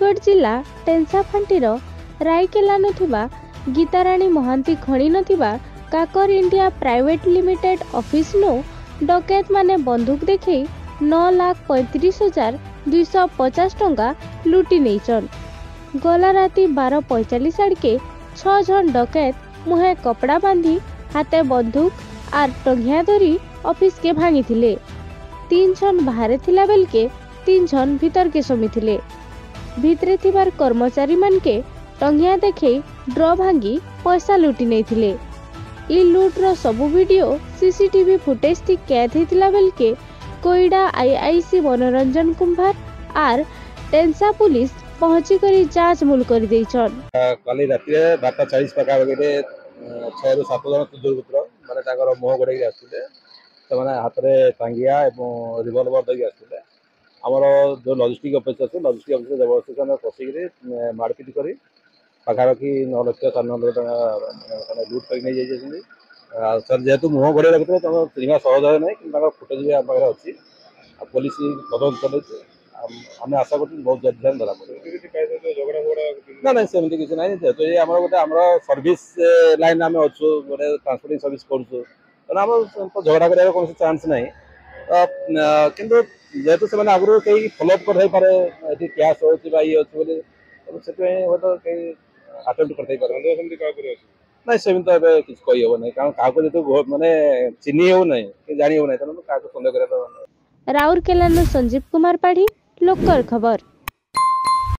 सुंदरगढ़ जिला टेंसाफांटीर रायकेला नुथिबा गीताराणी महांती खणी नथिबा काकर India private limited office नु डकैत माने बंदूक देखै 9,35,250 टंका लुटी नैचन। गला राति 12:45 आड़के 6 जन डकैत मुहे कपड़ा बांधी हाथे बंदूक आर टंगिया धरी ऑफिस के भांगी थिले। 3 जन बाहर थिला बेल के 3 जन भीतर के समी थिले। भितरे थिबार कर्मचारी मान के टंगिया देखे ड्र भांगी पैसा लुटी नहीं थिले। ई लूट रो सबु वीडियो सीसीटीवी फुटेज थी कैद हेतिला बेल के कोईडा आईआईसी मनोरंजन कुंभार आर टेंसा पुलिस पहुंची करी जांच मूल कर देइछन। काली राति 12:40 पका बगे 6 ରୁ 7 जन दुर्वृत्त माने ताकर मोह गड़े आसुले से माने हाथ रे टांगिया एवं रिवॉल्वर दे आसुले। आमर जो लॉजिस्टिक ऑफिस अच्छे लॉजिस्टिक ऑफिस जबरदस्ती पशिक मारपिट कर पाखापाखि 9 लाख 9 लाख लुट कर सर जेहेतु मुह घोड़े रखते तुम चिन्ह सहज है ना कि फुटेज भी आम पाखे अच्छी पुलिस तदंत चलती आम आशा कर बहुत जल्द धरा पड़े ना ना सेमती किसी ना जेहतु ये गोटे सर्विस लाइन आम अच्छु गोटे ट्रांसपोर्टिंग सर्विस करूँ झगड़ा कर कौन चान्स ना किंतु जेहेतु से आगुरी कहीं फॉलोअप कर पारे कैश हो ये अच्छे से कहीं अटेम्प्ट कर ना सेम तो किसी कही हम ना कारण क्या माने चिन्ह हो ना जानी हो ना तेनाली क्या सन्देह कर। राउरकेला संजीव कुमार पाढ़ी लोकल खबर।